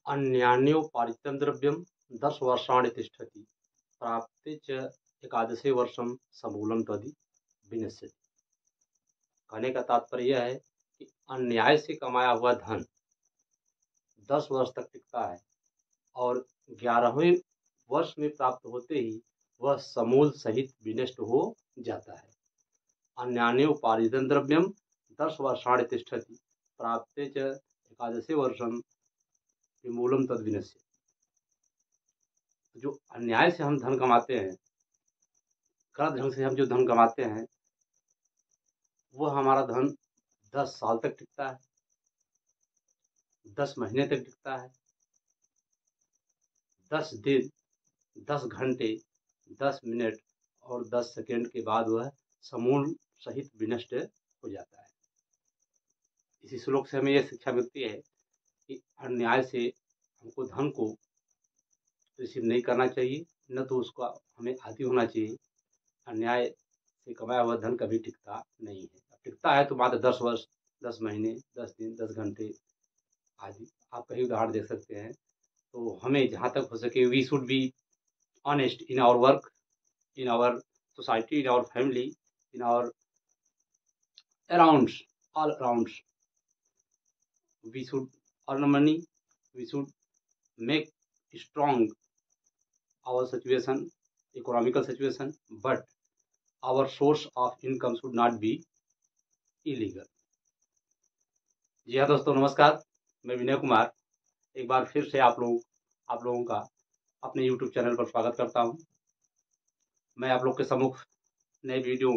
अन्यान्योपार्जितं द्रव्यं 10 वर्षाणि तिष्ठति प्राप्ते च एकादशे वर्षं समूलं तदि विनश्यति। कहने का तात्पर्य यह है कि अन्याय से कमाया हुआ धन 10 वर्ष तक टिकता है और 11वें वर्ष में प्राप्त होते ही वह समूल सहित विनष्ट हो जाता है। अन्यान्योपार्जितं द्रव्यं 10 वर्षाणि तिष्ठति प्राप्ते च एकादशे वर्षं विमूलम तद विनश्यति। जो अन्याय से हम धन कमाते हैं, गलत ढंग से हम जो धन कमाते हैं, वह हमारा धन 10 साल तक टिकता है, 10 महीने तक टिकता है, 10 दिन, 10 घंटे, 10 मिनट और 10 सेकंड के बाद वह समूल सहित विनष्ट हो जाता है। इसी श्लोक से हमें यह शिक्षा मिलती है कि अन्याय से हमको धन को रिसीव नहीं करना चाहिए, न तो उसका हमें आदी होना चाहिए। अन्याय से कमाया हुआ धन कभी टिकता नहीं है। टिकता है तो मात्र 10 वर्ष, 10 महीने, 10 दिन, 10 घंटे आदि। आप कहीं उदाहरण दे सकते हैं। तो हमें जहाँ तक हो सके we should be honest in our work, in our society, in our family, in our arounds, all arounds. We should earn money, we should make strong our situation, economical situation, but our source of income should not be illegal। जी हाँ दोस्तों, नमस्कार। मैं विनय कुमार एक बार फिर से आप लोगों का अपने YouTube चैनल पर स्वागत करता हूँ। मैं आप लोग के सम्मुख नए वीडियो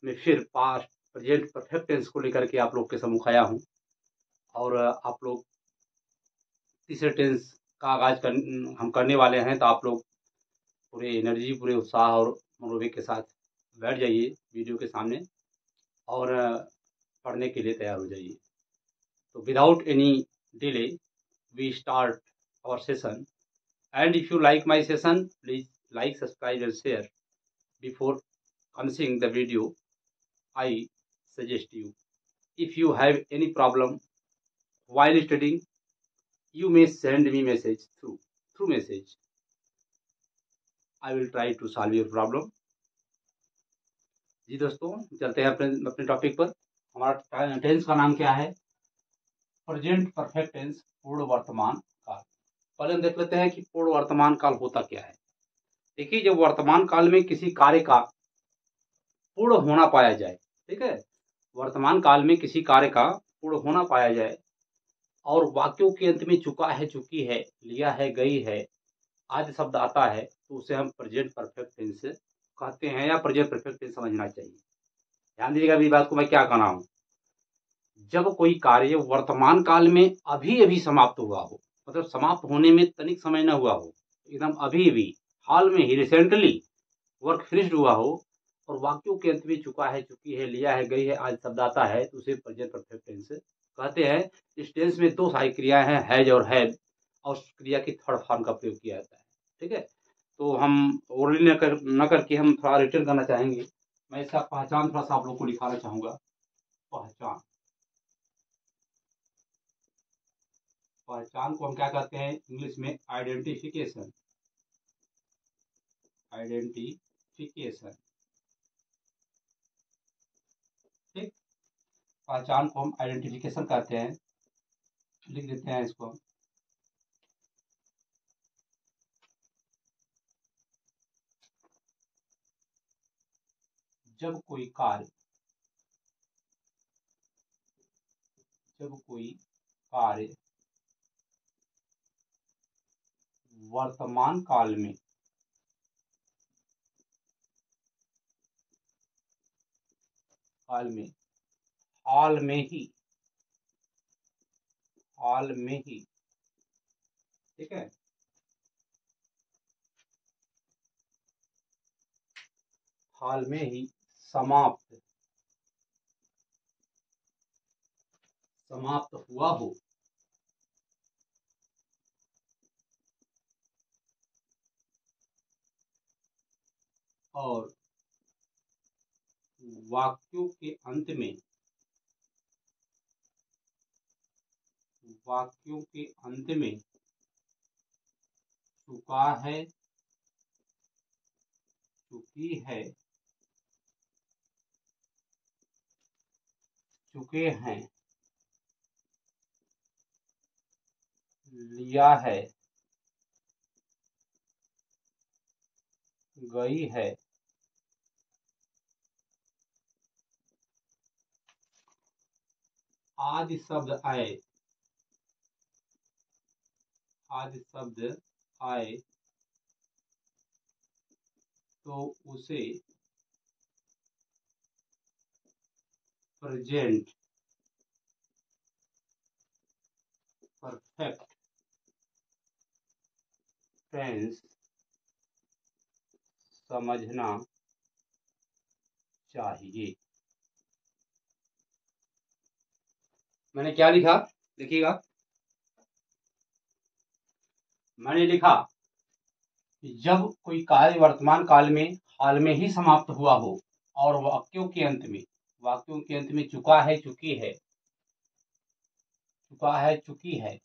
में फिर पास्ट, प्रेजेंट, परफेक्ट टेंस को लेकर के आप लोग के सम्मुख आया हूँ और आप लोग तीसरे टेंस का आगाज हम करने वाले हैं। तो आप लोग पूरे एनर्जी, पूरे उत्साह और मनोवेग के साथ बैठ जाइए वीडियो के सामने और पढ़ने के लिए तैयार हो जाइए। तो without any delay we start our session. And if you like my session, please like, subscribe and share. Before commencing the video, I suggest you, if you have any problem while studying, you may send me message through message. I will try to solve your problem। जी दोस्तों, चलते हैं अपने topic पर। हमारा tense का नाम क्या है? प्रेजेंट परफेक्ट टेंस, पूर्ण वर्तमान काल। पहले हम देख लेते हैं कि पूर्ण वर्तमान काल होता क्या है। देखिए, जब वर्तमान काल में किसी कार्य का पूर्ण होना पाया जाए, ठीक है, वर्तमान काल में किसी कार्य का पूर्ण होना पाया जाए और वाक्यों के अंत में चुका है, चुकी है, लिया है, गई है आदि शब्द आता है, तो उसे हम प्रेजेंट परफेक्ट टेंस कहते हैं या प्रेजेंट परफेक्ट टेंस समझना चाहिए। ध्यान दीजिएगा अभी बात को मैं क्या कहना हूँ। जब कोई कार्य वर्तमान काल में अभी अभी समाप्त हुआ हो, मतलब समाप्त होने में तनिक समय न हुआ हो, एकदम अभी अभी हाल में ही रिसेंटली वर्क फिनिश्ड हुआ हो और वाक्यों के अंत में चुका है, चुकी है, लिया है, गई है आदि शब्द आता है, तो उसे प्रेजेंट परफेक्ट टेंस कहते हैं। इस टेंस में दो सारी क्रियाएं हैं, हैज और हैव, और क्रिया की थर्ड फॉर्म का प्रयोग किया जाता है। ठीक है, तो हम ओरली न करके हम थोड़ा रिटर्न करना चाहेंगे। मैं इसका पहचान थोड़ा सा आप लोग को दिखाना चाहूंगा। पहचान को हम क्या कहते हैं इंग्लिश में? आइडेंटिफिकेशन। आइडेंटिफिकेशन, ठीक। पहचान को हम आइडेंटिफिकेशन कहते हैं। लिख देते हैं इसको हम। जब कोई कार्य वर्तमान काल में हाल में ही, ठीक है, हाल में ही समाप्त हुआ हो, और वाक्यों के अंत में चुका है, चुकी है, चुके हैं, लिया है, गई है, आदि शब्द आए, आदि शब्द आए तो उसे प्रेजेंट परफेक्ट टेंस समझना चाहिए। मैंने क्या लिखा, देखिएगा, मैंने लिखा कि जब कोई कार्य वर्तमान काल में हाल में ही समाप्त हुआ हो और वाक्यों के अंत में चुका है, चुकी है, चुका है, चुकी है,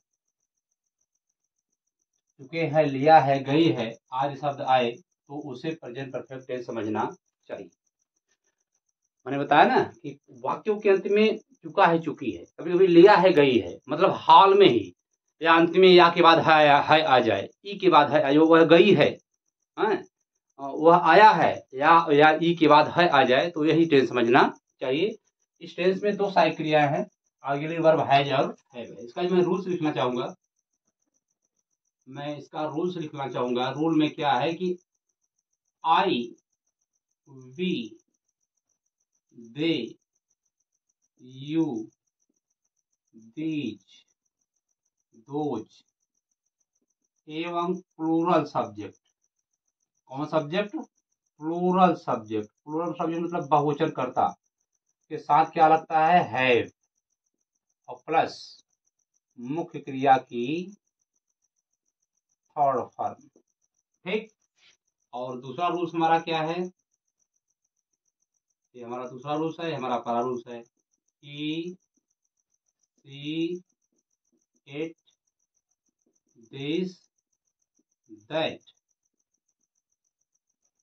चुके हैं, लिया है, गई है आदि शब्द आए तो उसे प्रेजेंट परफेक्ट टेंस समझना चाहिए। मैंने बताया ना कि वाक्यों के अंत में चुका है, चुकी है, कभी कभी लिया है, गई है, मतलब हाल में ही, या अंत में या के बाद है आ जाए, ई के बाद है, वह गई है, वह आया है, या ई के बाद है आ जाए तो यही टेंस समझना चाहिए। इस टेंस में दो सहायक क्रियाएं हैं, ऑक्सिलरी वर्ब हैज और हैव है। इसका मैं रूल्स लिखना चाहूंगा, मैं इसका रूल्स लिखना चाहूंगा। रूल में क्या है कि I, we, they, you, these, those एवं प्लूरल सब्जेक्ट। कौन subject? Plural subject. Plural subject मतलब बहुवचन कर्ता के साथ क्या लगता है? हैव और प्लस मुख्य क्रिया की थर्ड फॉर्म। ठीक, और दूसरा रूल्स हमारा क्या है? ये हमारा दूसरा रूल्स है, हमारा पहला रूल्स है कि सी, इट, दिस, दैट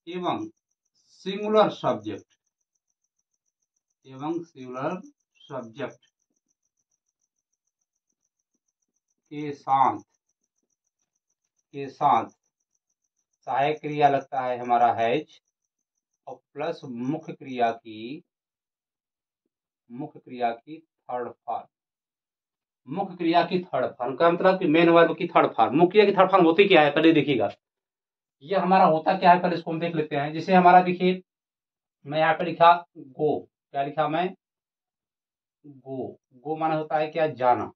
एवं सिंगुलर सब्जेक्ट के साथ सहायक क्रिया लगता है हमारा हैज और प्लस मुख्य क्रिया की थर्ड फॉर्म। मुख्य क्रिया की थर्ड फॉर्म का मतलब कि मेन वर्ब की थर्ड फॉर्म। मुख्य क्रिया की थर्ड फॉर्म होती क्या है पहले देखिएगा। ये हमारा होता क्या है पहले इसको हम देख लेते हैं। जैसे हमारा देखिए, मैं यहाँ पे लिखा गो, क्या लिखा मैं? गो माना होता है क्या? जाना।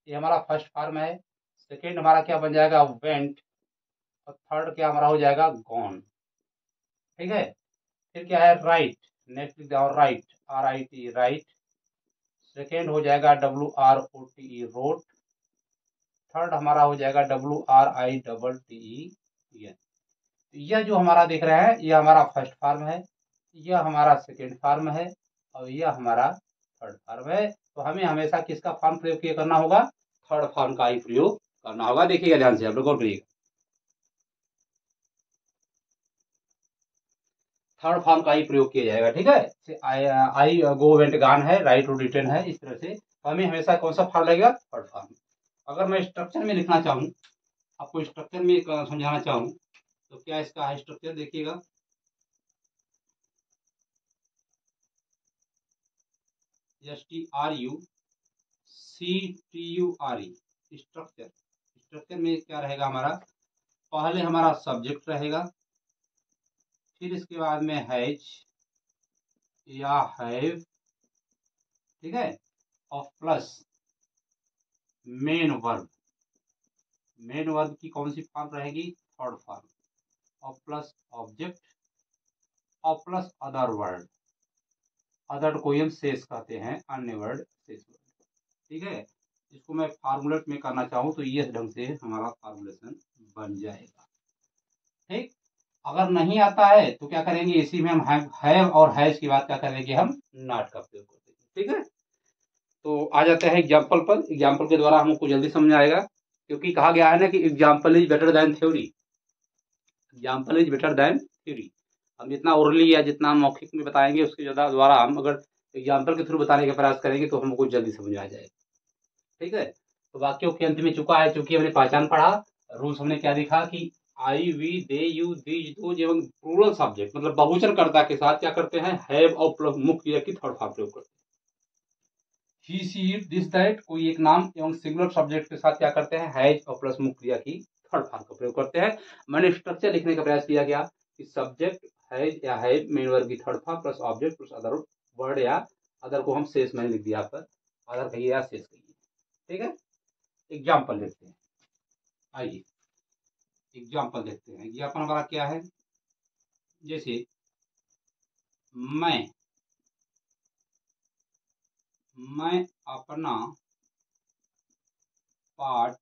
ये हमारा फर्स्ट फॉर्म है। सेकेंड हमारा क्या बन जाएगा? वेंट। और थर्ड क्या हमारा हो जाएगा? गॉन। ठीक है, फिर क्या है? राइट। नेक्स्ट लिख जाओ राइट, RIT, राइट। सेकेंड हो जाएगा WROTE, रोट। थर्ड हमारा हो जाएगा WRITTE। यह जो हमारा देख रहे हैं, यह हमारा फर्स्ट फॉर्म है, यह हमारा सेकेंड फॉर्म है और यह हमारा थर्ड फॉर्म है। तो हमें हमेशा किसका फॉर्म प्रयोग किया करना होगा? थर्ड फॉर्म का ही प्रयोग करना होगा। देखिएगा ध्यान से, आप लोग गौर करिएगा। थर्ड फॉर्म का ही प्रयोग किया जाएगा। ठीक है, आई गो वेंट गान है, राइट और रिटर्न है, इस तरह से। तो हमें हमेशा कौन सा फॉर्म लगेगा? Third form. अगर मैं स्ट्रक्चर में लिखना चाहूँ, आपको स्ट्रक्चर में समझाना चाहूँ तो क्या इसका है स्ट्रक्चर? देखिएगा, STRUCTURE, स्ट्रक्चर। स्ट्रक्चर में क्या रहेगा हमारा? पहले हमारा सब्जेक्ट रहेगा, फिर इसके बाद में हैज या हैव, ठीक है, और plus main verb. Main verb की कौन सी फॉर्म रहेगी? Third form. और प्लस ऑब्जेक्ट और प्लस अदर वर्ड। अदर को हम शेष कहते हैं, अन्य वर्ड शेष वर्ड। ठीक है, इसको मैं फार्मूलेट में करना चाहूँ तो ये ढंग से हमारा फार्मूलेशन बन जाएगा। ठीक, अगर नहीं आता है तो क्या करेंगे? इसी में हम हैव और हैज की बात क्या करेंगे? हम नॉट का प्रयोग करेंगे। ठीक है, तो आ जाते हैं एग्जाम्पल पर। एग्जाम्पल के द्वारा हमको जल्दी समझ आएगा। क्योंकि कहा गया है ना कि example is better than theory, example is better than theory. हम जितना ओरली या जितना मौखिक में बताएंगे उसके ज़्यादा द्वारा हम अगर एग्जाम्पल के थ्रू बताने का प्रयास करेंगे तो हमको जल्दी समझ आ जाएगा। ठीक है, तो वाक्यों के अंत में चुका है, चूंकि हमने पहचान पढ़ा, रूल्स हमने क्या देखा कि I we they you these those एवं प्लूरल सब्जेक्ट मतलब बहुवचन कर्ता के साथ क्या करते हैं, हैव और प्लस मुख्य क्रिया की थर्ड फॉर्म प्रयोग करते हैं। ही सी इट दिस दैट कोई एक नाम एवं सिंगुलर सब्जेक्ट के साथ क्या करते हैं, हैज और प्लस मुख्य क्रिया की थर्ड फॉर्म का प्रयोग करते हैं। मैंने स्ट्रक्चर लिखने का प्रयास किया गया कि सब्जेक्ट हैज या हैव मेन वर्ब की third form plus object plus other word या अदर को हम शेष मैंने लिख दिया पर अदर कहिए या शेष कहिए। ठीक है, एग्जाम्पल देखते हैं, आइए एग्जाम्पल देखते हैं। एग्जाम्पल हमारा क्या है, जैसे मैं अपना पाठ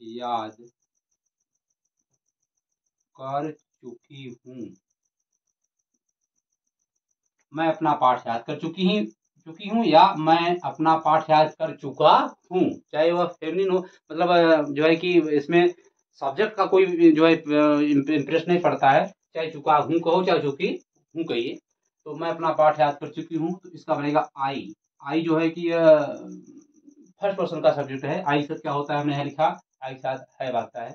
याद कर चुकी हूँ, मैं अपना पाठ याद कर चुकी हूँ या मैं अपना पाठ याद कर चुका हूँ, चाहे वह फेमिनिन हो, मतलब जो है कि इसमें सब्जेक्ट का कोई जो है इम्प्रेस नहीं पड़ता है, चाहे चुका हूँ कहो चाहे चुकी हूँ कहिए। तो मैं अपना पाठ याद कर चुकी हूँ, तो इसका बनेगा आई जो है कि फर्स्ट पर्सन का सब्जेक्ट है। आई से क्या होता है, हमने लिखा आई के साथ हैव आता है,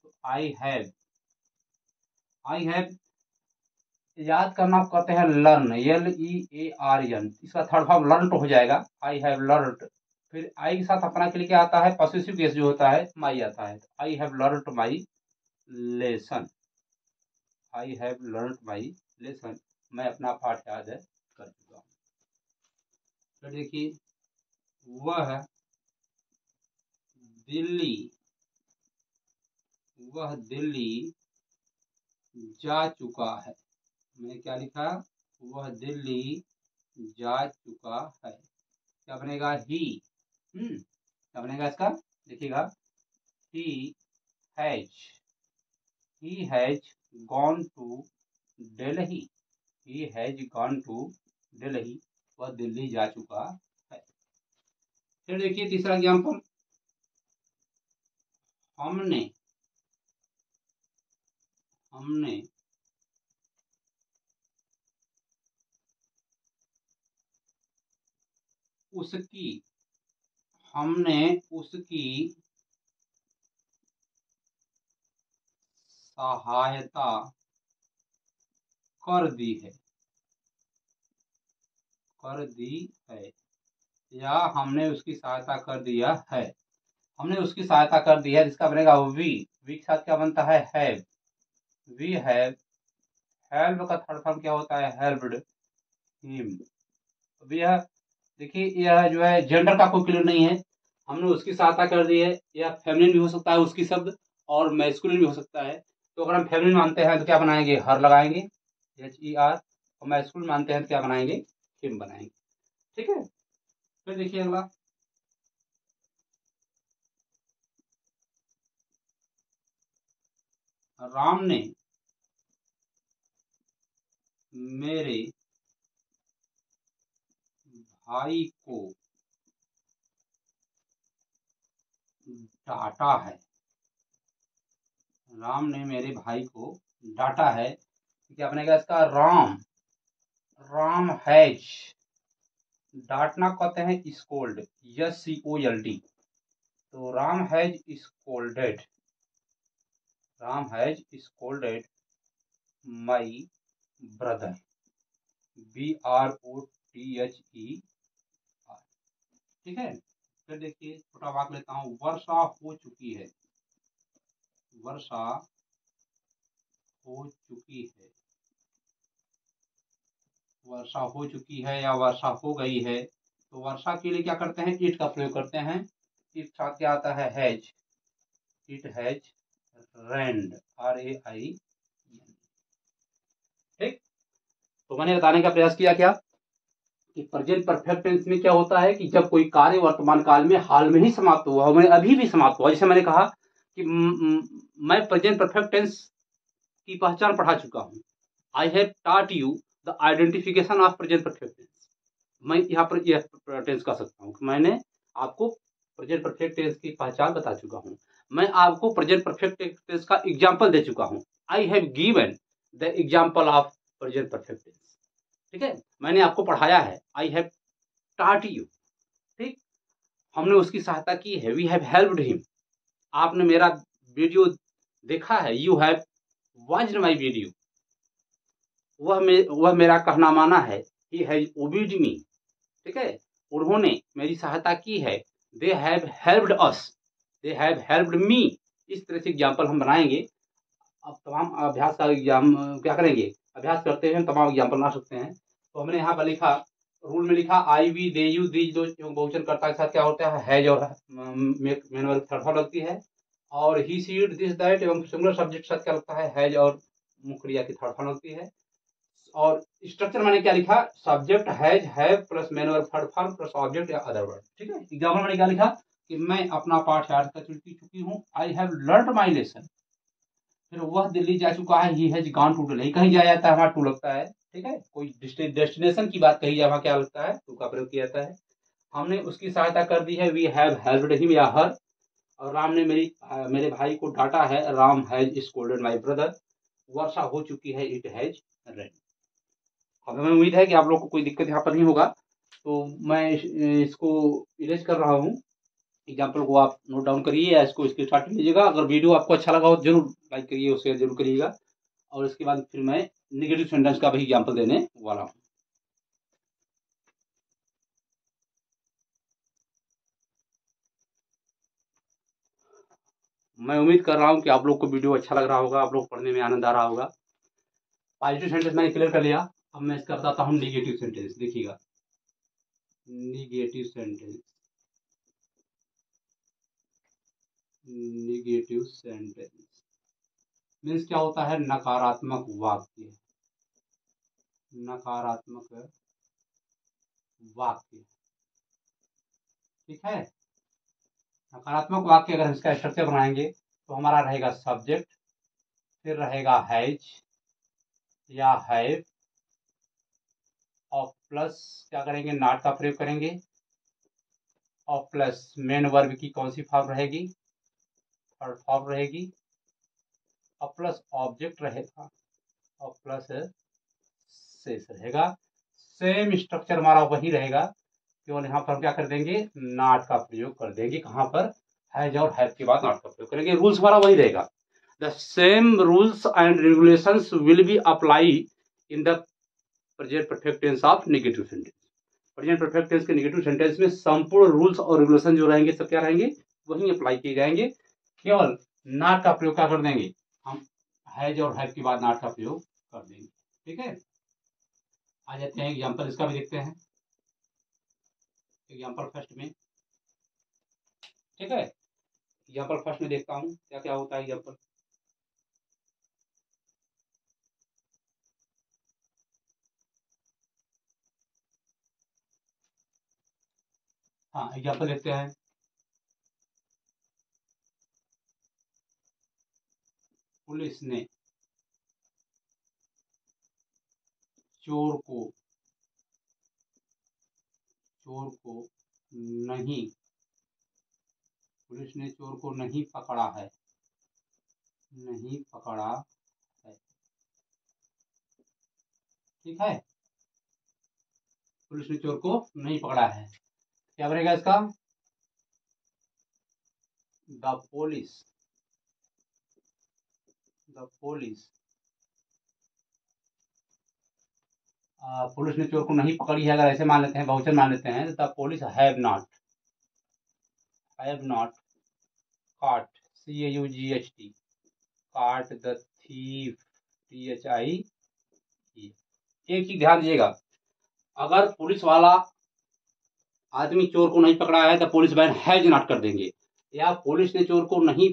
तो आई हैव याद करना कहते हैं लर्न, LEARN, इसका थर्ड फॉर्म लर्न हो जाएगा, आई हैव लर्न। फिर आई के साथ अपना के लिए क्या आता है, पॉसेसिव केस जो होता है माई आता है, I have learn my lesson, I have learn my lesson, मैं अपना पाठ याद कर चुका हूँ। तो देखिए वह दिल्ली जा चुका है, मैंने क्या लिखा, वह दिल्ली जा चुका है, क्या बनेगा ही, क्या बनेगा इसका, देखिएगा he has gone to Delhi, he has gone to Delhi, वह दिल्ली जा चुका है। फिर देखिए तीसरा एग्जाम्पल, हमने उसकी सहायता कर दी है या हमने उसकी सहायता कर दिया है, हमने उसकी सहायता कर दी है, जिसका बनेगा वी के साथ क्या बनता है, हैव, वी हैव हेल्प का थर्ड फॉर्म क्या होता है, हेल्प्ड हिम। अब यह देखिए यह जो है जेंडर का कोई क्लियर नहीं है, हमने उसकी सहायता कर दी है, या फेमिनिन भी हो सकता है उसकी शब्द और मैस्कुलिन भी हो सकता है। तो अगर हम फेमिनिन मानते हैं तो क्या बनाएंगे, हर लगाएंगे HER, और मैस्कुलिन मानते हैं तो क्या बनाएंगे, हिम बनाएंगे। ठीक है, फिर देखिए अगला, राम ने मेरे भाई को डांटा है, राम ने मेरे भाई को डांटा है, क्या बनेगा इसका, राम हैज, डांटना कहते हैं स्कोल्ड, SCOLD, तो Ram has scolded my brother, BROTHER। ठीक है, फिर देखिए छोटा वाक्य लेता हूँ, वर्षा हो चुकी है, वर्षा हो चुकी है, वर्षा हो चुकी है या वर्षा हो गई है, तो वर्षा के लिए क्या करते हैं, इट का प्रयोग करते हैं, इट साथ क्या आता है, has, it has rained, RAIN। ठीक, तो मैंने बताने का प्रयास किया क्या कि प्रेजेंट परफेक्ट टेंस में क्या होता है कि जब कोई कार्य वर्तमान काल में हाल में ही समाप्त हुआ हो, अभी भी समाप्त हुआ, जैसे मैंने कहा कि मैं प्रेजेंट परफेक्ट टेंस की पहचान पढ़ा चुका हूँ, I have taught you the identification of present perfect tense, मैं यहाँ पर यह टेंस कर सकता हूँ, मैंने आपको प्रेजेंट परफेक्ट टेंस की पहचान बता चुका हूँ। मैं आपको प्रेजेंट परफेक्ट टेंस का एग्जाम्पल दे चुका हूँ। I have given the example of present perfect tense. ठीक है, मैंने आपको पढ़ाया है, आई हैव टॉट यू। ठीक, हमने उसकी सहायता की है, वी हैव हेल्प्ड हिम। आपने मेरा वीडियो देखा है, you have watched my video. वह मेरा कहना माना है, ही हैज ओबीड मी। ठीक है, उन्होंने मेरी सहायता की है, they have helped us, they have helped me. इस तरह से एग्जाम्पल हम बनाएंगे। अब तमाम अभ्यास का एग्जाम क्या करेंगे, अभ्यास करते हैं, तमाम एग्जाम्पल बना सकते हैं। तो हमने यहाँ पर लिखा, रूल में लिखा, आई वी दे यू दीज दो बहुवचन कर्ता के साथ क्या होता है, हैज और मेन वर्ब थर्ड फॉर्म लगती है। और ही सीड दिस दैट एवं सिंगुलर सब्जेक्ट साथ क्या लगता है, हैज और मुख्य क्रिया की थर्ड फॉर्म लगती है। और स्ट्रक्चर मैंने क्या लिखा, subject has have plus main verb third form plus object या अदर वर्ड। ठीक है, एग्जाम्पल मैंने क्या लिखा कि मैं अपना पाठ याद कर चुकी हूँ, I have learn my lesson. फिर वह दिल्ली जा चुका है, he has gone to Delhi. कहीं जाया जाता है वहां टू लगता है। ठीक है, कोई डेस्टिनेशन की बात कही जाए वहां क्या लगता है, टू का प्रयोग किया जाता है। हमने उसकी सहायता कर दी है, वी हैव हेल्प्ड हिम या हर। और राम ने मेरे भाई को डांटा है, Ram has scolded my brother. वर्षा हो चुकी है, इट हैज रेन। अब हमें उम्मीद है कि आप लोग को कोई दिक्कत यहाँ पर नहीं होगा, तो मैं इसको इरेज कर रहा हूँ। एग्जाम्पल को आप नोट डाउन करिए या इसको स्क्रीनशॉट लीजिएगा। अगर वीडियो आपको अच्छा लगा हो तो जरूर लाइक करिए, उसके जरूर करिएगा। और इसके बाद फिर मैं निगेटिव सेंटेंस का भी एग्जाम्पल देने वाला हूँ। मैं उम्मीद कर रहा हूँ कि आप लोग को वीडियो अच्छा लग रहा होगा, आप लोग पढ़ने में आनंद आ रहा होगा। पॉजिटिव सेंटेंस मैंने क्लियर कर लिया। अब मैं इसका बताता हूँ निगेटिव सेंटेंस। देखिएगा, negative sentence, negative sentence means क्या होता है, नकारात्मक वाक्य। नकारात्मक वाक्य। ठीक है, नकारात्मक वाक्य अगर इसका स्ट्रक्चर बनाएंगे तो हमारा रहेगा सब्जेक्ट, फिर रहेगा हैज या हैव, और प्लस क्या करेंगे, नॉट का प्रयोग करेंगे, और प्लस मेन वर्ब की कौन सी फॉर्म रहेगी, थर्ड फॉर्म रहेगी, और प्लस ऑब्जेक्ट रहेगा, और प्लस शेष रहेगा। सेम स्ट्रक्चर हमारा वही रहेगा, केवल यहाँ पर हम क्या कर देंगे, नॉट का प्रयोग कर देंगे। कहाँ पर, हैज और हैव के बाद नॉट का प्रयोग करेंगे। रूल्स हमारा वही रहेगा। The same rules and regulations will be apply in the present perfect tense of negative sentence. Present perfect tense के नेगेटिव सेंटेंस में संपूर्ण रूल्स और रेगुलेशन जो रहेंगे सब क्या रहेंगे, वही अप्लाई किए जाएंगे। केवल नॉट का प्रयोग क्या कर देंगे, हम हैज और हैव के बाद नॉट का प्रयोग कर देंगे। ठीक है, आ जाते हैं एग्जाम्पल, इसका भी देखते हैं। एग्जाम्पल फर्स्ट में, ठीक है, एग्जाम्पल फर्स्ट में देखता हूँ क्या क्या होता है एग्जाम्पल। हाँ, एग्जाम्पल देखते हैं। पुलिस ने चोर को नहीं, पुलिस ने चोर को नहीं पकड़ा है, नहीं पकड़ा है। ठीक है, पुलिस ने चोर को नहीं पकड़ा है, क्या बनेगा इसका, द पुलिस पुलिस ने चोर को नहीं पकड़ी है, अगर ऐसे मान लेते हैं, बहुवचन मान लेते हैं, the police have not caught, CAUGHT, caught the thief, THIE। एक चीज ध्यान दीजिएगा, अगर पुलिस वाला आदमी चोर को नहीं पकड़ा है तो पुलिस वैन हैज नॉट कर देंगे, या पुलिस ने चोर को नहीं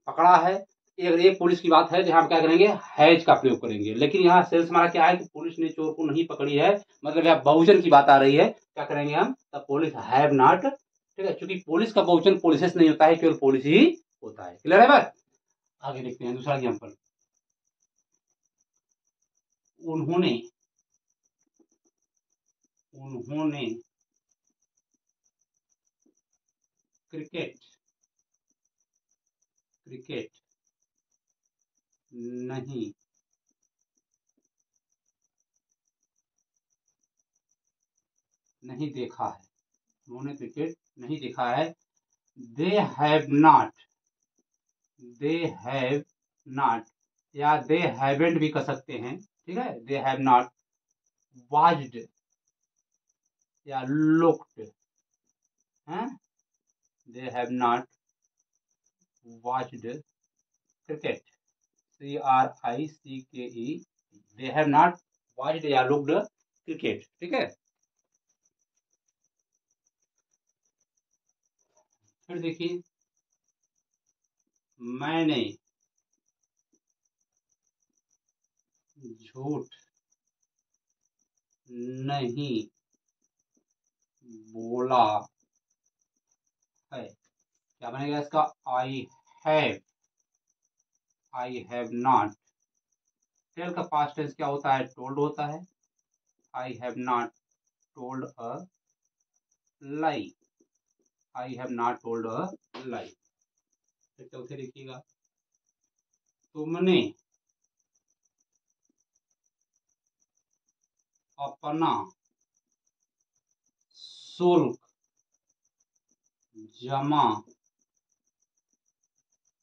पकड़ा है, एक पुलिस की बात है जहां क्या करेंगे, हैज का प्रयोग करेंगे। लेकिन यहाँ सेल्स हमारा क्या है कि पुलिस ने चोर को नहीं पकड़ी है, मतलब यहाँ बहुवचन की बात आ रही है, क्या करेंगे हम, द पुलिस हैव नॉट। ठीक है, क्योंकि पुलिस का बहुवचन पुलिसेस नहीं होता है, केवल पुलिस ही होता है। क्लियर है बात। आगे देखते हैं दूसरा एग्जाम्पल। उन्होंने क्रिकेट, क्रिकेट नहीं, नहीं देखा है, उन्होंने क्रिकेट नहीं देखा है। They have not, they have not या दे हैवेंट भी कर सकते हैं, ठीक है। दे हैव नॉट वॉच्ड या लुक्ड, हैं, they have not watched cricket, CRICKE, they have not watched या लुक्ड क्रिकेट, ठीक है। फिर देखिए, मैंने झूठ नहीं बोला है, क्या बनेगा इसका? Have I have not. Tell का पास्ट टेंस क्या होता है? टोल्ड होता है। I have not told a lie, I have not told a lie. फिर चौथे देखिएगा, तुमने अपना शुल्क जमा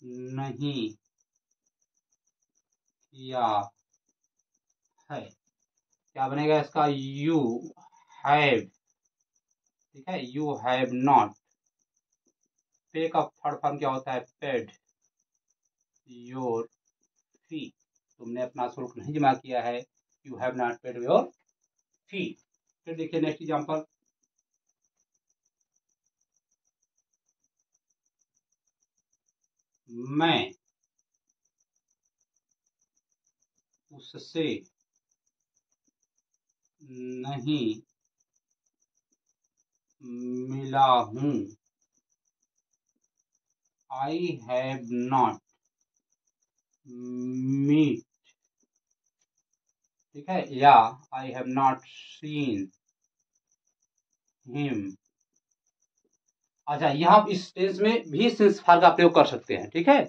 नहीं किया है, क्या बनेगा इसका? यू हैव, ठीक है, यू हैव नॉट। पे का थर्ड फॉर्म क्या होता है? पेड योर फी, तुमने अपना शुल्क नहीं जमा किया है, you have not paid your फी। फिर देखिए नेक्स्ट एग्जांपल, मैं उससे नहीं मिला हूं, आई हैव नॉट मीट, ठीक है, या आई हैव नॉट सीन हिम। अच्छा, यहाँ इस टेंस में भी सिंस फार का प्रयोग कर सकते हैं, ठीक है।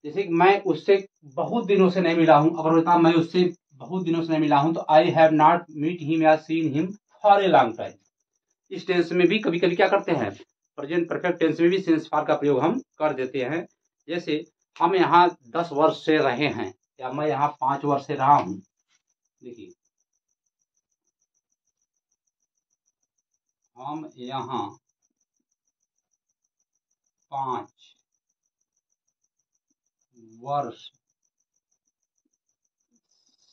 जैसे कि मैं उससे बहुत दिनों से नहीं मिला हूं, अगर होता मैं उससे बहुत दिनों से नहीं मिला हूं, तो I have not meet him या seen him for a long time. इस टेंस में भी कभी कभी क्या करते हैं, प्रेजेंट परफेक्ट टेंस में भी सिंस फार का प्रयोग हम कर देते हैं। जैसे हम यहाँ 10 वर्ष से रहे हैं, या मैं यहाँ 5 वर्ष से रहा हूं। देखिए, हम यहाँ 5 वर्ष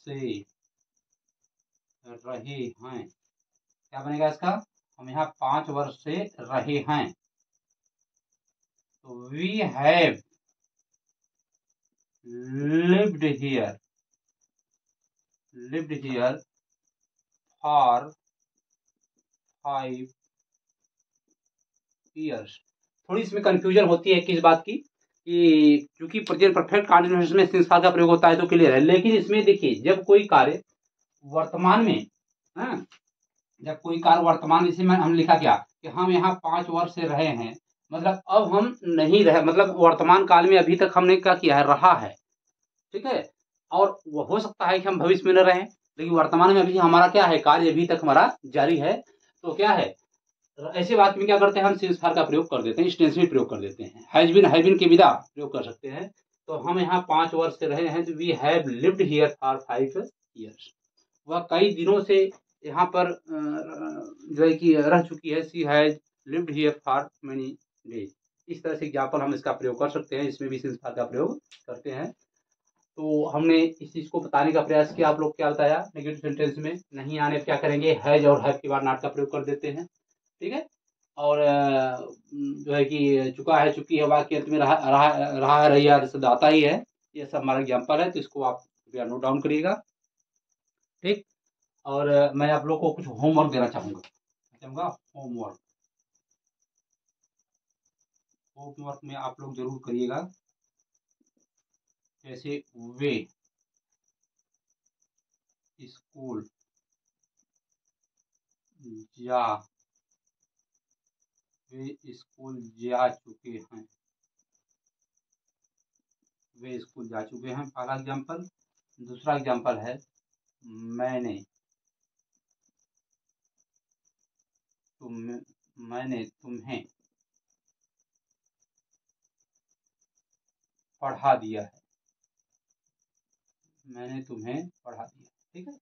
से रहे हैं, क्या बनेगा इसका? हम यहाँ 5 वर्ष से रहे हैं, तो we have lived here, lived here for 5 years। थोड़ी इसमें कंफ्यूजन होती है किस बात की, कि क्योंकि प्रेजेंट परफेक्ट कंटिन्यूअस में सिंस का प्रयोग होता है तो क्लियर है। लेकिन इसमें देखिए, जब कोई कार्य वर्तमान में, हाँ, जब कोई कार्य वर्तमान, इसी में हम लिखा क्या कि हम यहाँ 5 वर्ष से रहे हैं, मतलब अब हम नहीं रहे, मतलब वर्तमान काल में अभी तक हमने क्या किया है? रहा है, ठीक है। और वो हो सकता है कि हम भविष्य में न रहें, लेकिन वर्तमान में अभी हमारा क्या है? कार्य अभी तक हमारा जारी है। तो क्या है, ऐसी बात में क्या करते हैं? हम सिंस फार का प्रयोग कर देते हैं, इस टेंस में प्रयोग कर देते हैं। हैज बीन के विदा प्रयोग कर सकते हैं। तो हम यहाँ 5 वर्ष से रहे हैं, तो we have lived here for 5 years। वह कई दिनों से यहाँ पर जो है कि रह चुकी है। She has lived here for many days. इस तरह से एग्जाम्पल हम इसका प्रयोग कर सकते हैं, इसमें भी सिंस फार का प्रयोग करते हैं। तो हमने इस चीज को बताने का प्रयास किया। आप लोग क्या बताया? नेगेटिव सेंटेंस में नहीं आने क्या करेंगे? हैज और हैव के बाद नॉट का प्रयोग कर देते हैं, ठीक है। और जो है कि चुका है, चुकी है, वाक्य अंत में रहा है, रही है, शब्द आता ही है। ये सब हमारा एग्जाम्पल है, तो इसको आप नोट डाउन करिएगा, ठीक। और मैं आप लोग को कुछ होमवर्क देना चाहूंगा होमवर्क। होमवर्क में आप लोग जरूर करिएगा, जैसे वे स्कूल जा वे स्कूल जा चुके हैं। वे स्कूल जा चुके हैं, पहला एग्जाम्पल। दूसरा एग्जाम्पल है मैंने तुम्हें पढ़ा दिया है। मैंने तुम्हें पढ़ा दिया, ठीक है।